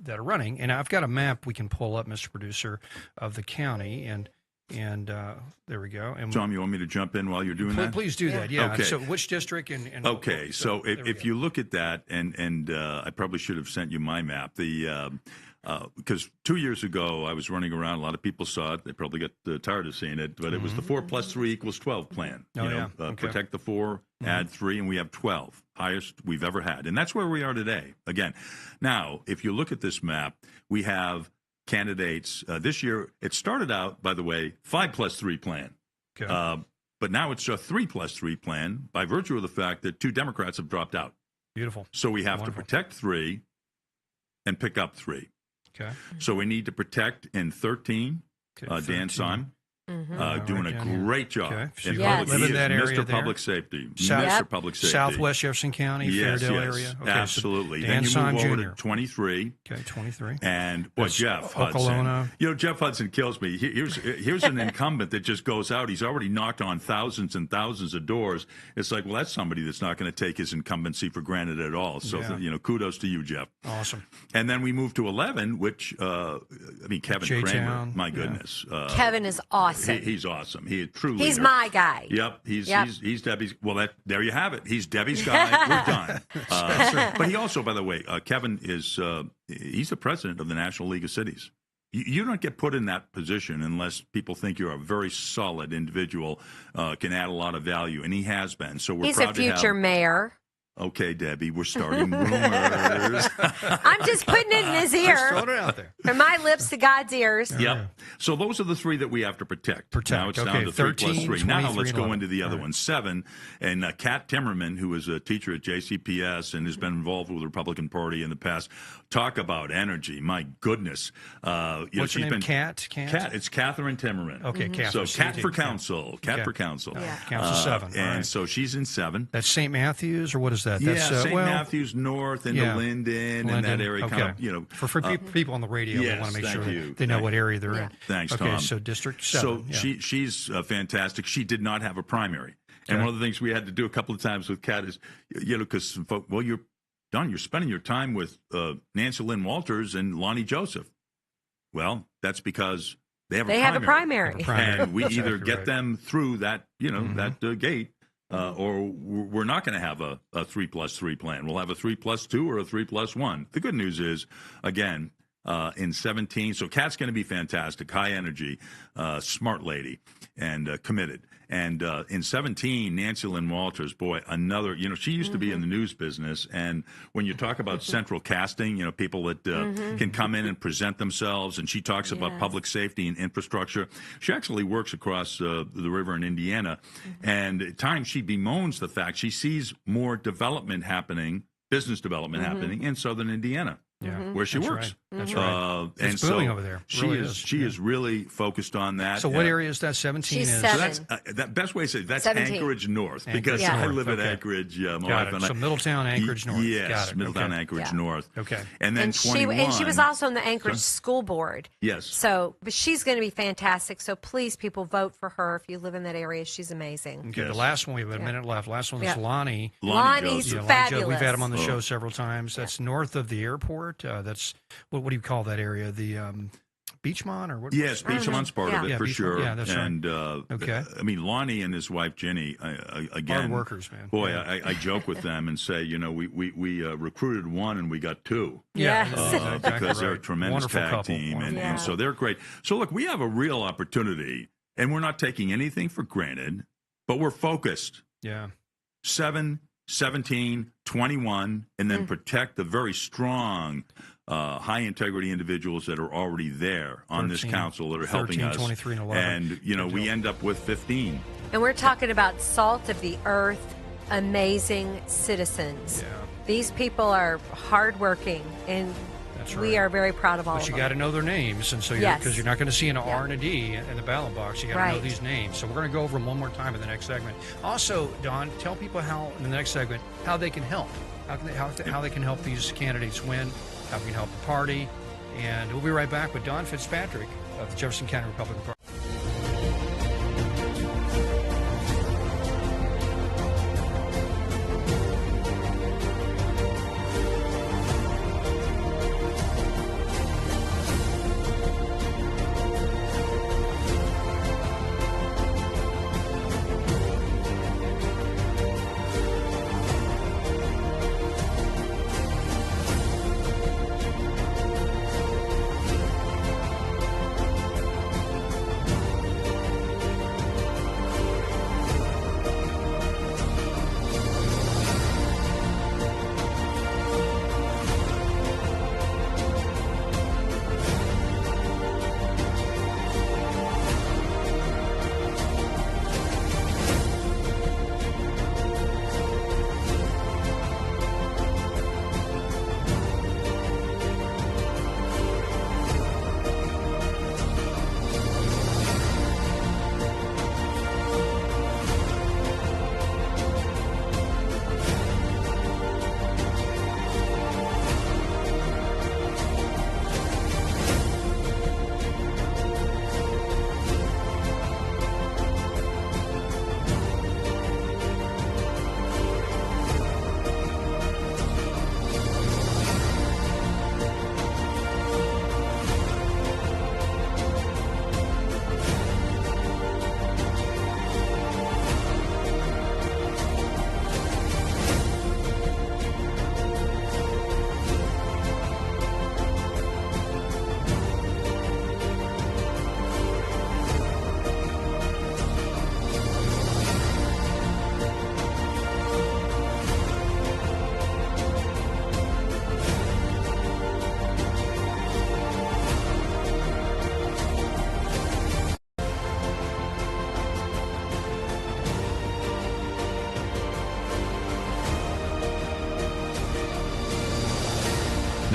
running. And I've got a map we can pull up, Mr. Producer, of the county, and there we go. And Tom, you want me to jump in while you're doing that? Please do that. Yeah. Okay. So which district? And okay. So if you look at that, and I probably should have sent you my map. Because 2 years ago I was running around. A lot of people saw it. They probably got tired of seeing it, but it was the 4 + 3 = 12 plan. Protect the 4, add 3, and we have 12, highest we've ever had, and that's where we are today. Again, now if you look at this map, we have candidates this year. It started out, by the way, 5 + 3 plan. Okay. But now it's a 3 + 3 plan by virtue of the fact that 2 Democrats have dropped out. Beautiful. So we have to protect 3 and pick up 3. Okay. So we need to protect in 13. 13. Dan Syme. Doing a great job. Okay. In Yes. public, Live in that area Mr. there. Public Safety. South- Mr. Public Safety. Southwest Jefferson County, Fairdale area. Okay, absolutely. So then Dan you Syme move over Jr. to 23. Okay, 23. And boy, Jeff Okolona. Hudson. Jeff Hudson kills me. Here's an incumbent that just goes out. He's already knocked on thousands and thousands of doors. It's like, well, that's somebody that's not going to take his incumbency for granted at all. So, kudos to you, Jeff. Awesome. And then we move to 11, which, Kevin J-Town. Kramer, my goodness. Kevin is awesome. He's awesome. He truly He's my guy. Yep, he's Debbie's. Well, there you have it. He's Debbie's guy. We're done. But he also, by the way, Kevin is he's the president of the National League of Cities. You don't get put in that position unless people think you're a very solid individual, can add a lot of value, and he has been. So we're He's proud a future to have, mayor. Okay, Debbie, we're starting rumors. I'm just putting it in his Just ear. throwing it out there. From my lips to God's ears. Yep. So those are the three that we have to protect. Now it's Okay, down to 3 plus 13, 3. Now 23, let's go 11. into the other All right. one, 7. And Kat Timmerman, who is a teacher at JCPS and has been involved with the Republican Party in the past, talk about energy. My goodness. What's her name? Kat? Kat. It's Catherine Timmerman. Okay, Catherine. So Kat for CT. council. Kat Okay. for council. Yeah. Council 7. And All right. so she's in 7. That's St. Matthews, or what is that? That's, St. Matthews North into yeah. Linden and that area. Okay. Kind of, you know. For people on the radio, yes, they want to make thank sure you. they know Thank what you. area they're in. Thanks, okay, Tom. so District 7. So she's fantastic. She did not have a primary. And Okay. one of the things we had to do a couple of times with Kat is, you know, because some folk, well, you're spending your time with Nancy Lynn Walters and Lonnie Joseph. Well, that's because they have a primary. And we either Exactly get right. them through that, you know, that gate, or we're not going to have a 3+3 plan. We'll have a 3+2 or a 3+1. The good news is, again, in 17, so Kat's going to be fantastic, high energy, smart lady, and committed. And in 17, Nancy Lynn Walters, boy, another, you know, she used to be in the news business. And when you talk about central casting, you know, people that can come in and present themselves, and she talks about public safety and infrastructure. She actually works across the river in Indiana. And at times she bemoans the fact she sees more development happening, business development happening in southern Indiana. Yeah. Where she That's works. right. That's right. And It's booming so over there. She Really is. is. She is really focused on that. So what area is that? 17 She's is? 7. So that's that best way to say it, that's 17. Anchorage North, Anchorage because Yeah. I North, live at okay. Anchorage. My Got wife it. and I. So Middletown, Anchorage North. Yes, Got it. Middletown, Okay. Anchorage Yeah. North. Okay. And then And 21. she was also on the Anchorage School Board. Yes. So, but she's going to be fantastic. So please, people, vote for her if you live in that area. She's amazing. Okay, Yes. the last one, we have a minute left. Last one is Yeah. Lonnie. Lonnie's Joseph. Lonnie fabulous. We've had him on the Oh. show several times. That's north of the airport. That's what do you call that area? The Beachmont or what? Yes, Beachmont's part of it Yeah, for Beachmont. sure. Yeah, that's right. And Okay. I mean, Lonnie and his wife Jenny, again, Hard workers, man. Boy, Yeah. I joke with them and say, you know, we recruited one and we got two. Yeah, Yes. exactly Because they're a right. tremendous Wonderful tag couple. team, and, Wonderful. and so they're great. So look, we have a real opportunity, and we're not taking anything for granted, but we're focused. Yeah. 7, 17, 21, and then protect the very strong, high integrity individuals that are already there on this 13, council that are helping 13, us. 23, and 11. And, you know, Good we deal. end up with 15. And we're talking about salt of the earth, amazing citizens. Yeah. These people are hardworking, and That's we right. are very proud of all But of you them. got to know their names, and so Yes. because you're not going to see an R and a D in the ballot box, you got to know Right. these names. So we're going to go over them one more time in the next segment. Also, Don, tell people how in the next segment how they can help, how they can help these candidates win, how we can help the party, and we'll be right back with Don Fitzpatrick of the Jefferson County Republican Party.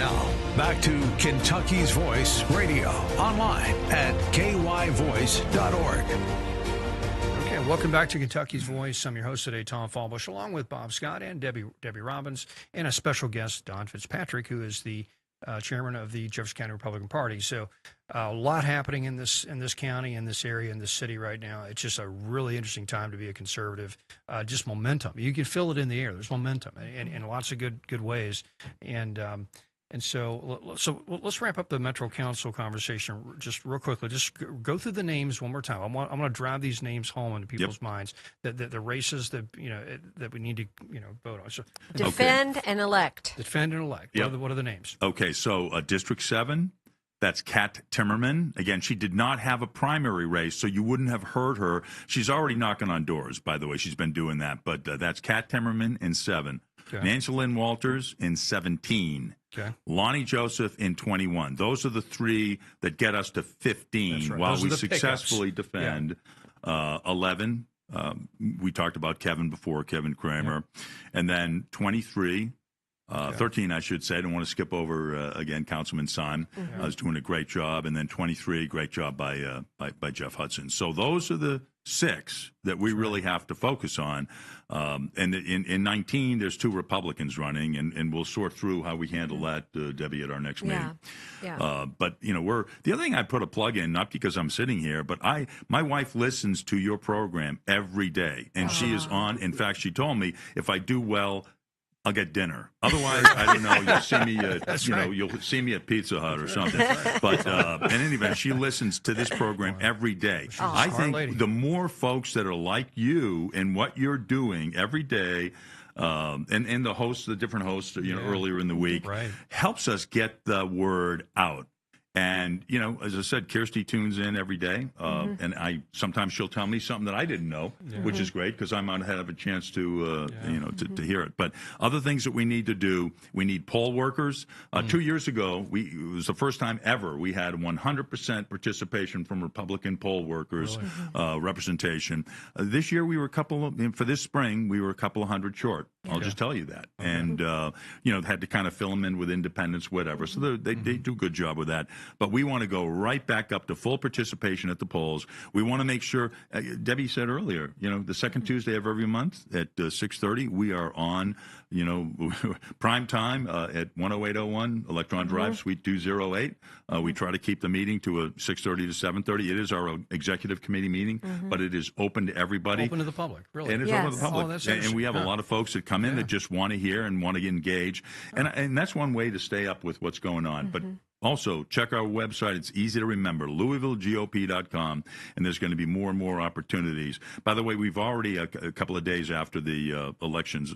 Now, back to Kentucky's Voice Radio, online at kyvoice.org. Okay, welcome back to Kentucky's Voice. I'm your host today, Tom Fallbush, along with Bob Scott and Debbie Robbins, and a special guest, Don Fitzpatrick, who is the chairman of the Jefferson County Republican Party. So a lot happening in this county, in this area, in this city right now. It's just a really interesting time to be a conservative. Just momentum. You can feel it in the air. There's momentum in lots of good ways. And so let's wrap up the Metro Council conversation just real quickly. Just go through the names one more time. I'm going to drive these names home into people's minds. That the races that that we need to vote on. So defend and elect. Defend and elect. Yep. What are the names? Okay, so District 7. That's Kat Timmerman. Again, she did not have a primary race, so you wouldn't have heard her. She's already knocking on doors, by the way. She's been doing that. But that's Kat Timmerman in 7. Okay. Nancy Lynn Walters in 17. Okay. Lonnie Joseph in 21. Those are the 3 that get us to 15 right. while we successfully defend 11. We talked about Kevin before, Kevin Kramer. Yeah. And then 23. 13, I should say. I don't want to skip over, again, Councilman Syme is doing a great job. And then 23, great job by Jeff Hudson. So those are the 6 that we really have to focus on. And in 19, there's 2 Republicans running, and we'll sort through how we handle that, Debbie, at our next meeting. Yeah. But, the other thing I put a plug in, not because I'm sitting here, but my wife listens to your program every day, and she is on. In fact, she told me if I do well, I'll get dinner. Otherwise, I don't know. You'll see me. You'll see me at Pizza Hut or something. But in any event, she listens to this program every day. I think the more folks that are like you and what you're doing every day, and the hosts, the different hosts, earlier in the week, helps us get the word out. And, as I said, Kirsty tunes in every day, and sometimes she'll tell me something that I didn't know, which is great because I might have a chance to, to hear it. But other things that we need to do, we need poll workers. 2 years ago, it was the first time ever we had 100% participation from Republican poll workers representation. This year, we were for this spring, we were a couple of hundred short. I'll just tell you that. And, had to kind of fill them in with independents, whatever. So they do a good job with that. But we want to go right back up to full participation at the polls. We want to make sure, Debbie said earlier, the second Tuesday of every month at 6:30, we are on, prime time at 10801 Electron Drive, Suite 208. We try to keep the meeting to a 6:30 to 7:30. It is our executive committee meeting, but it is open to everybody. Open to the public, really. And it's open to the public. And we have a lot of folks that come in that just want to hear and want to engage. And that's one way to stay up with what's going on. But also, check our website. It's easy to remember, LouisvilleGOP.com, and there's going to be more and more opportunities. By the way, we've already, a couple of days after the elections,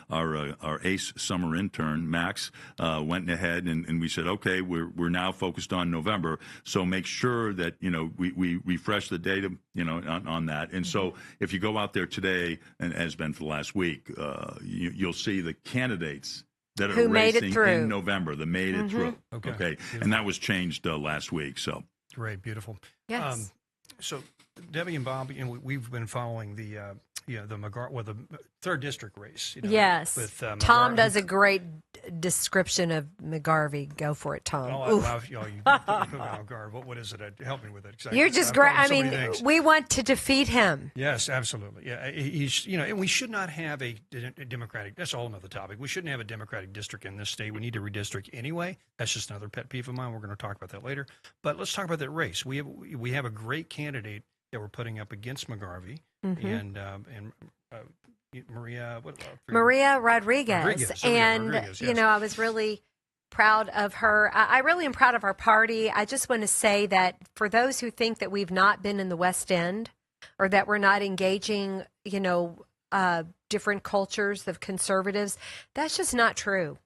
our ace summer intern, Max, went ahead and we said, okay, we're now focused on November, so make sure that, we refresh the data, on that. And so if you go out there today, and has been for the last week, you'll see the candidates that are racing in November, that made it through. Okay. And that was changed last week. So great, beautiful. Yes. So Debbie and Bob, we've been following the the 3rd district race. Yes. With Tom does a great description of McGarvey. Go for it, Tom. Oh, I love you. What is it? Help me with it. You're just great. I mean, we want to defeat him. Yes, absolutely. Yeah, he's and we should not have a Democratic. That's a whole other topic. We shouldn't have a Democratic district in this state. We need to redistrict anyway. That's just another pet peeve of mine. We're going to talk about that later. But let's talk about that race. We have a great candidate that we're putting up against McGarvey and Maria Rodriguez. And yes. I was really proud of her. I really am proud of our party. I just want to say that for those who think that we've not been in the West End or that we're not engaging, different cultures of conservatives, that's just not true.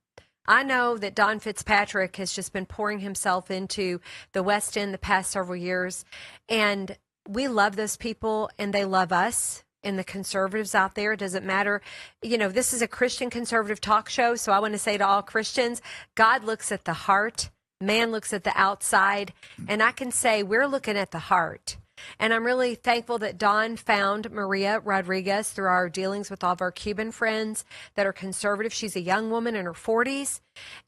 I know that Don Fitzpatrick has just been pouring himself into the West End the past several years, and we love those people and they love us and the conservatives out there. It doesn't matter. This is a Christian conservative talk show. So I want to say to all Christians, God looks at the heart. Man looks at the outside. And I can say we're looking at the heart. And I'm really thankful that Don found Maria Rodriguez through our dealings with all of our Cuban friends that are conservative. She's a young woman in her 40s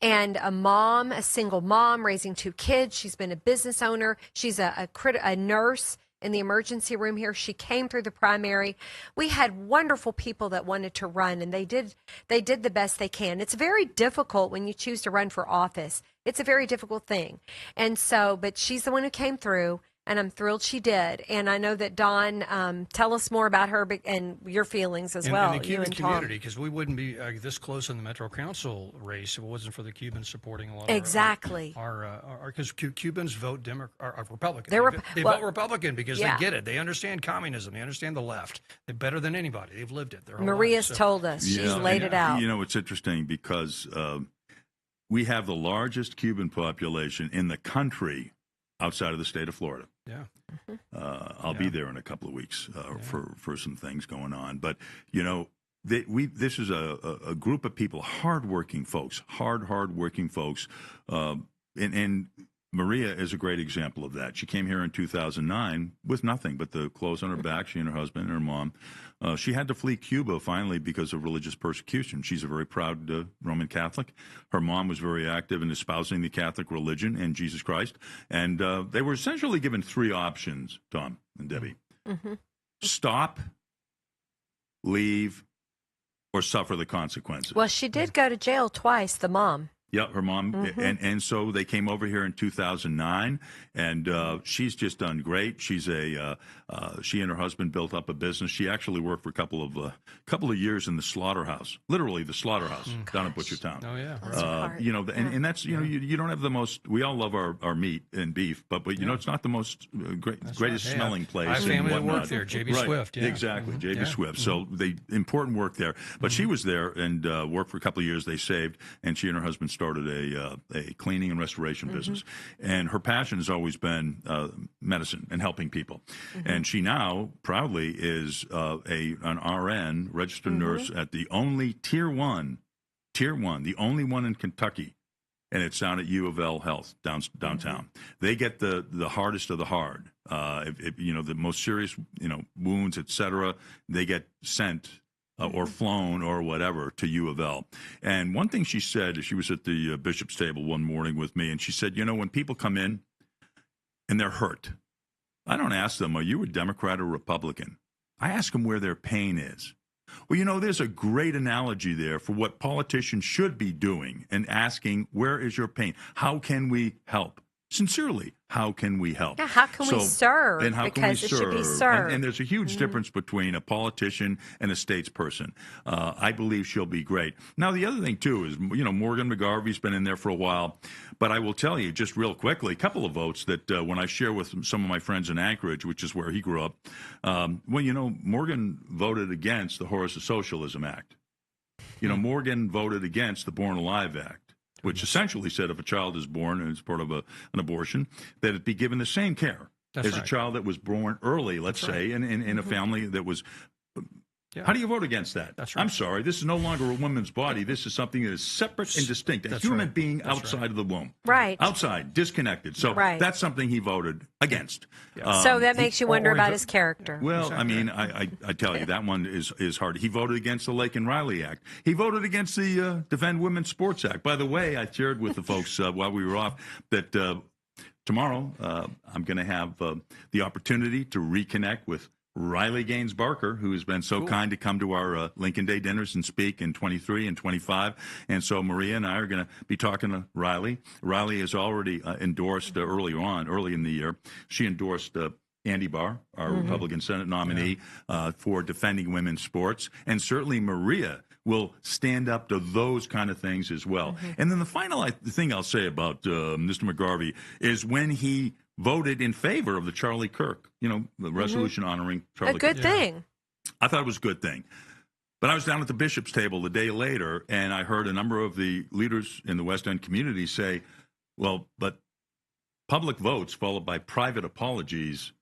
and a mom, a single mom raising 2 kids. She's been a business owner. She's a nurse in the emergency room here. She came through the primary. We had wonderful people that wanted to run, and they did the best they can. It's very difficult when you choose to run for office. It's a very difficult thing. And so, but she's the one who came through, and I'm thrilled she did. And I know that Don, tell us more about her and your feelings as well. In the Cuban you and community, because we wouldn't be this close in the Metro Council race if it wasn't for the Cubans supporting a lot exactly. of because Cubans vote are Republican. They well, vote Republican because yeah. they get it. They understand communism. They understand the left. They're better than anybody. They've lived it. Maria's told us. She's laid it out. You know, it's interesting because we have the largest Cuban population in the country outside of the state of Florida. Yeah. I'll be there in a couple of weeks for some things going on. But, you know, this is a group of people, hardworking folks, hardworking folks. And Maria is a great example of that. She came here in 2009 with nothing but the clothes on her back, she and her husband and her mom. She had to flee Cuba finally because of religious persecution. She's a very proud Roman Catholic. Her mom was very active in espousing the Catholic religion and Jesus Christ. And they were essentially given 3 options, Tom and Debbie. Mm-hmm. Stop, leave, or suffer the consequences. Well, she did go to jail twice, the mom. Yeah, her mom, and so they came over here in 2009, and she's just done great. She's she and her husband built up a business. She actually worked for a couple of years in the slaughterhouse, literally the slaughterhouse down in Butchertown. Oh yeah, right. You know, and that's you know you don't have the most. We all love our meat and beef, but you know it's not the most greatest smelling place. I have family that whatnot. work there, JB right. Swift. Yeah. Exactly, JB Swift. So they important work there, but she was there and worked for a couple of years. They saved, and she and her husband started a cleaning and restoration business. And her passion has always been medicine and helping people. And she now proudly is an RN, registered nurse at the only Tier 1, the only one in Kentucky. And it's down at U of L Health downtown. They get the hardest of the hard. If you know, the most serious, you know, wounds, et cetera, they get sent or flown or whatever to U of L. And one thing she said, she was at the bishop's table one morning with me, and she said, you know, when people come in and they're hurt, I don't ask them, are you a Democrat or Republican? I ask them where their pain is. Well, you know, there's a great analogy there for what politicians should be doing and asking, where is your pain? How can we help? Sincerely, how can we help? Yeah, how can we serve? And how because can we serve? It should be served. And there's a huge difference between a politician and a statesperson. I believe she'll be great. Now, the other thing, too, is, you know, Morgan McGarvey's been in there for a while. But I will tell you, just real quickly, a couple of votes that when I share with some of my friends in Anchorage, which is where he grew up, well, you know, Morgan voted against the Horse of Socialism Act. You know, Morgan voted against the Born Alive Act, which essentially said if a child is born and it's part of an abortion, that it be given the same care as a child that was born early, let's say, in a family that was. Yeah. How do you vote against that? That's right. I'm sorry. This is no longer a woman's body. This is something that is separate and distinct. A human being outside of the womb. Right. Outside, disconnected. So that's something he voted against. Yeah. So that makes you wonder about his character. Well, I mean, I tell you, that one is hard. He voted against the Lake and Riley Act. He voted against the Defend Women's Sports Act. By the way, I shared with the folks while we were off that tomorrow I'm going to have the opportunity to reconnect with Riley Gaines Barker, who has been so kind to come to our Lincoln Day dinners and speak in 23 and 25. And so Maria and I are going to be talking to Riley. Riley has already endorsed early in the year. She endorsed Andy Barr, our Republican Senate nominee, for defending women's sports. And certainly Maria will stand up to those kind of things as well. And then the final thing I'll say about Mr. McGarvey is when he voted in favor of the Charlie Kirk, you know, the resolution honoring Charlie Kirk. A good thing. I thought it was a good thing. But I was down at the bishop's table the day later, and I heard a number of the leaders in the West End community say, well, but public votes followed by private apologies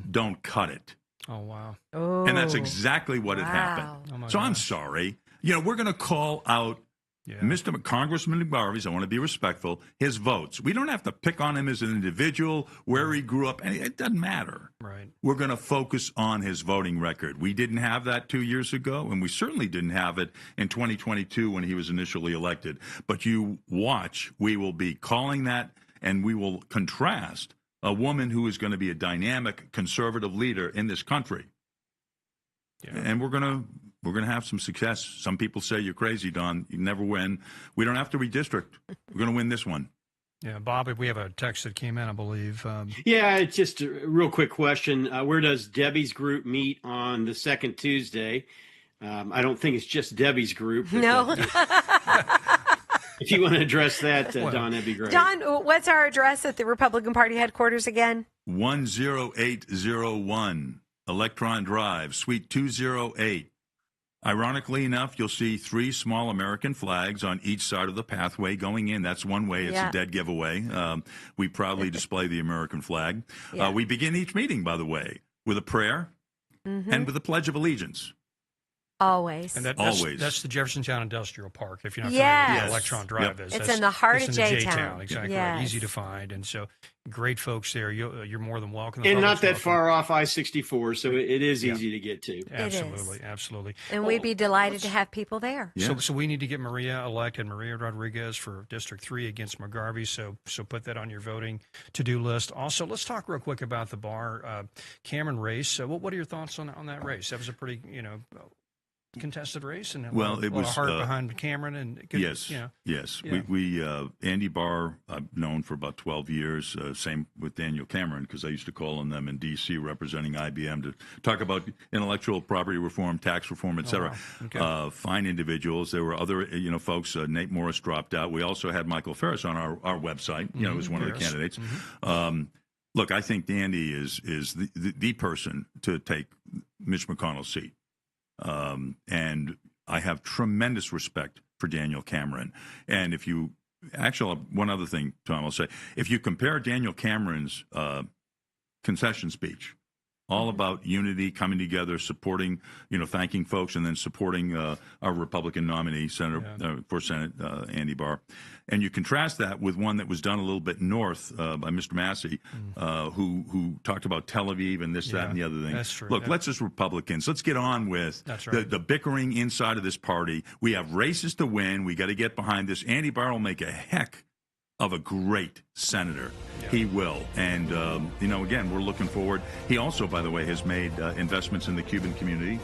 don't cut it. Oh, wow. Oh, and that's exactly what had happened. Oh, so I'm sorry. You know, we're going to call out Yeah. Mr. Congressman McGarvey's, I want to be respectful, his votes. We don't have to pick on him as an individual, where he grew up. It doesn't matter. Right. We're going to focus on his voting record. We didn't have that 2 years ago, and we certainly didn't have it in 2022 when he was initially elected. But you watch, we will be calling that, and we will contrast a woman who is going to be a dynamic conservative leader in this country. Yeah. And we're going to have some success. Some people say you're crazy, Don. You never win. We don't have to redistrict. We're going to win this one. Yeah, Bob, we have a text that came in, I believe. Yeah, it's just a real quick question. Where does Debbie's group meet on the second Tuesday? I don't think it's just Debbie's group. But, no. If you want to address that, Don, that'd be great. Don, what's our address at the Republican Party headquarters again? 10801 Electron Drive, Suite 208. Ironically enough, you'll see 3 small American flags on each side of the pathway going in. That's one way. It's a dead giveaway. We proudly display the American flag. Yeah. We begin each meeting, by the way, with a prayer and with a Pledge of Allegiance. Always. And Always. That's the Jeffersontown Industrial Park, if you're not familiar with where Electron Drive is. It's in the heart of J-Town. Exactly. Yes. Right. Easy to find. And so great folks there. You're more than welcome. And not that far off I-64, so it is easy to get to. Absolutely. Absolutely. And we'd be delighted to have people there. Yeah. So we need to get Maria elected, Maria Rodriguez for District 3 against McGarvey. So put that on your voting to-do list. Also, let's talk real quick about the Barr Cameron race. So what are your thoughts on that race? That was a pretty, contested race, and it was heart behind Cameron. And yes. We Andy Barr, I've known for about 12 years. Same with Daniel Cameron, because I used to call on them in D.C. representing IBM to talk about intellectual property reform, tax reform, etc. Oh, wow. Okay. Fine individuals. There were other folks. Nate Morris dropped out. We also had Michael Ferris on our website. He was one of the candidates. Look, I think Andy is the person to take Mitch McConnell's seat. And I have tremendous respect for Daniel Cameron. And one other thing, Tom, I'll say, if you compare Daniel Cameron's concession speech, all about unity, coming together, supporting, thanking folks, and then supporting our Republican nominee, for Senate, Andy Barr. And you contrast that with one that was done a little bit north by Mr. Massey, who talked about Tel Aviv and this, that, and the other thing. That's true. Look, let's as Republicans, let's get on with the bickering inside of this party. We have races to win. We got to get behind this. Andy Barr will make a heck of a great senator. Yeah. He will. And, again, we're looking forward. He also, by the way, has made investments in the Cuban community.